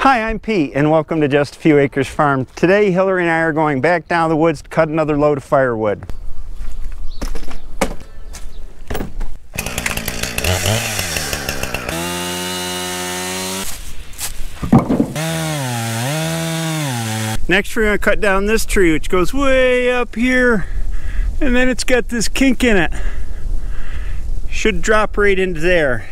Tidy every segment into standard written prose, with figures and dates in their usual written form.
Hi, I'm Pete and welcome to Just a Few Acres Farm. Today Hillary and I are going back down the woods to cut another load of firewood. Next we're going to cut down this tree, which goes way up here, and then it's got this kink in it. Should drop right into there.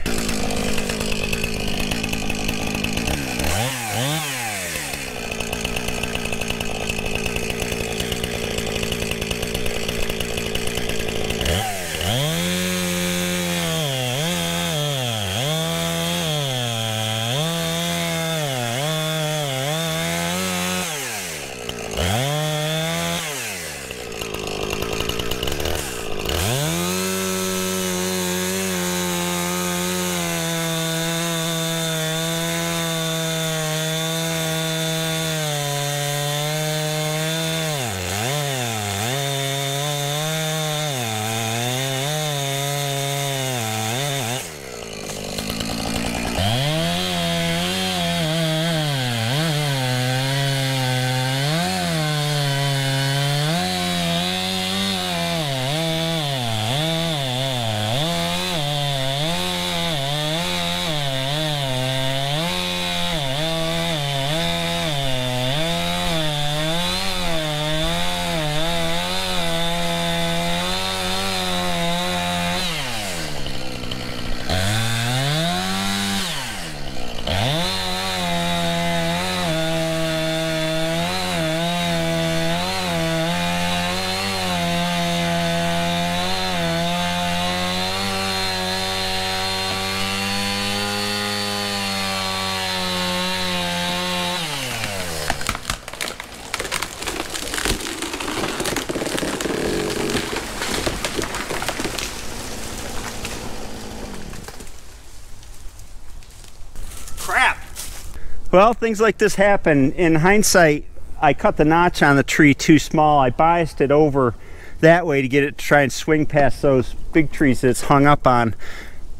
Well, things like this happen. In hindsight, I cut the notch on the tree too small. I biased it over that way to get it to try and swing past those big trees that it's hung up on.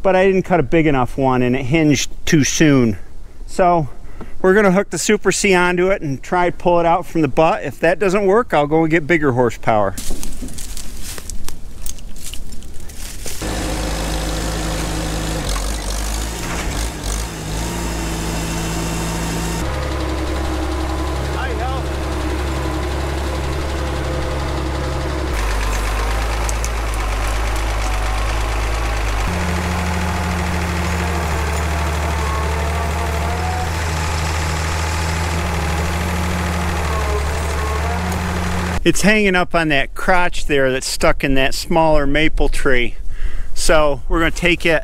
But I didn't cut a big enough one and it hinged too soon. So we're gonna hook the Super C onto it and try to pull it out from the butt. If that doesn't work, I'll go and get bigger horsepower. It's hanging up on that crotch there that's stuck in that smaller maple tree. So we're going to take it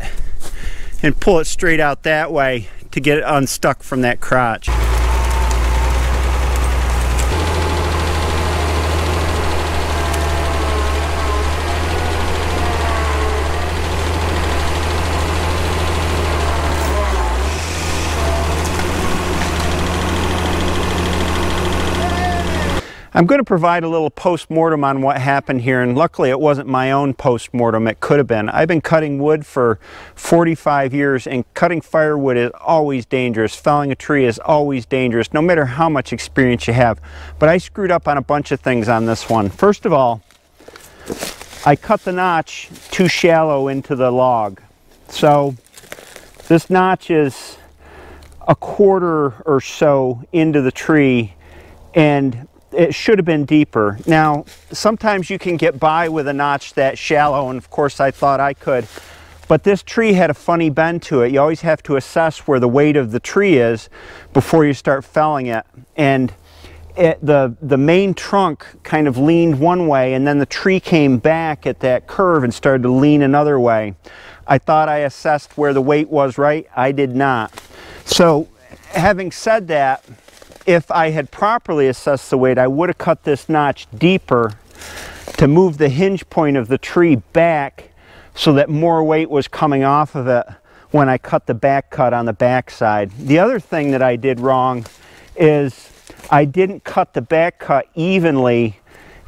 and pull it straight out that way to get it unstuck from that crotch. I'm going to provide a little post-mortem on what happened here, and luckily it wasn't my own post-mortem. It could have been. I've been cutting wood for 45 years, and cutting firewood is always dangerous. Felling a tree is always dangerous, no matter how much experience you have. But I screwed up on a bunch of things on this one. First of all, I cut the notch too shallow into the log. So this notch is a quarter or so into the tree, and it should have been deeper. Now, sometimes you can get by with a notch that shallow, and of course I thought I could, but this tree had a funny bend to it. You always have to assess where the weight of the tree is before you start felling it. And the main trunk kind of leaned one way, and then the tree came back at that curve and started to lean another way. I thought I assessed where the weight was right. I did not. So, having said that, if I had properly assessed the weight, I would have cut this notch deeper to move the hinge point of the tree back so that more weight was coming off of it when I cut the back cut on the back side. The other thing that I did wrong is I didn't cut the back cut evenly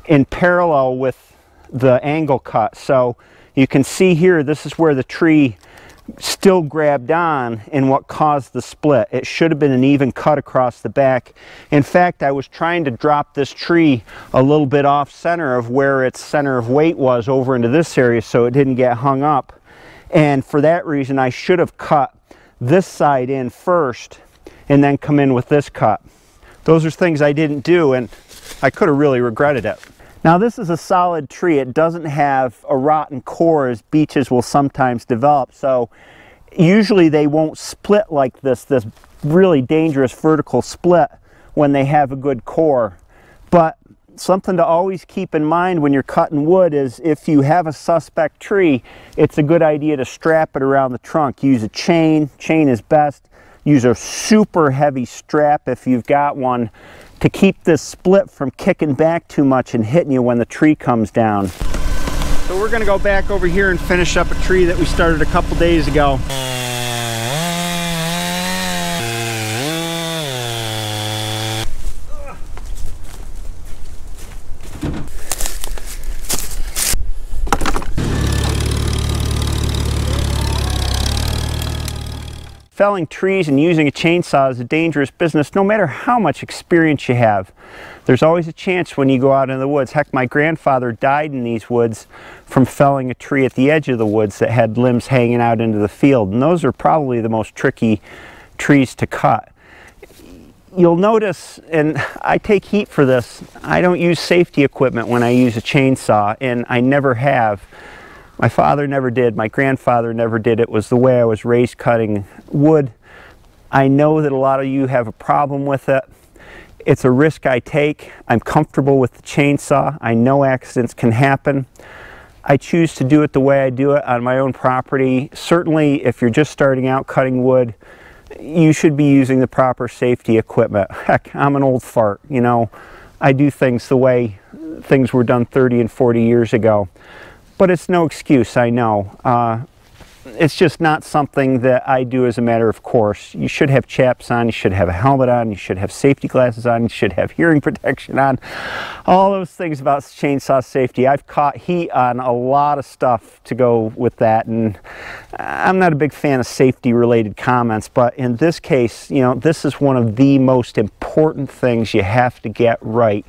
in parallel with the angle cut. So you can see here, this is where the tree still grabbed on in what caused the split. It should have been an even cut across the back. In fact, I was trying to drop this tree a little bit off center of where its center of weight was over into this area so it didn't get hung up. And for that reason, I should have cut this side in first and then come in with this cut. Those are things I didn't do, and I could have really regretted it. Now this is a solid tree. It doesn't have a rotten core as beeches will sometimes develop, so usually they won't split like this really dangerous vertical split when they have a good core. But something to always keep in mind when you're cutting wood is if you have a suspect tree, it's a good idea to strap it around the trunk. Use a chain is best. Use a super heavy strap if you've got one to keep this split from kicking back too much and hitting you when the tree comes down. So we're gonna go back over here and finish up a tree that we started a couple days ago. Felling trees and using a chainsaw is a dangerous business no matter how much experience you have. There's always a chance when you go out in the woods. Heck, my grandfather died in these woods from felling a tree at the edge of the woods that had limbs hanging out into the field, and those are probably the most tricky trees to cut. You'll notice, and I take heat for this, I don't use safety equipment when I use a chainsaw, and I never have. My father never did, my grandfather never did. It was the way I was raised cutting wood. I know that a lot of you have a problem with it. It's a risk I take. I'm comfortable with the chainsaw. I know accidents can happen. I choose to do it the way I do it on my own property. Certainly, if you're just starting out cutting wood, you should be using the proper safety equipment. Heck, I'm an old fart, you know. I do things the way things were done 30 and 40 years ago. But it's no excuse, I know. It's just not something that I do as a matter of course. You should have chaps on, you should have a helmet on, you should have safety glasses on, you should have hearing protection on. All those things about chainsaw safety. I've caught heat on a lot of stuff to go with that, and I'm not a big fan of safety related comments, but in this case, you know, this is one of the most important things you have to get right.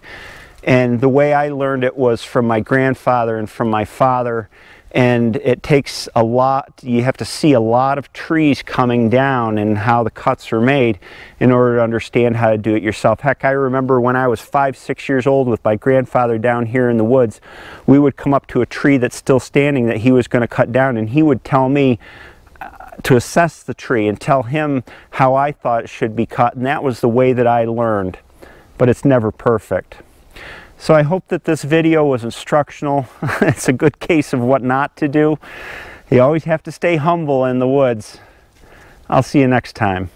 And the way I learned it was from my grandfather and from my father, and it takes a lot. You have to see a lot of trees coming down and how the cuts are made in order to understand how to do it yourself. Heck, I remember when I was 5, 6 years old with my grandfather down here in the woods, we would come up to a tree that's still standing that he was going to cut down, and he would tell me to assess the tree and tell him how I thought it should be cut, and that was the way that I learned. But it's never perfect. So I hope that this video was instructional. It's a good case of what not to do. You always have to stay humble in the woods. I'll see you next time.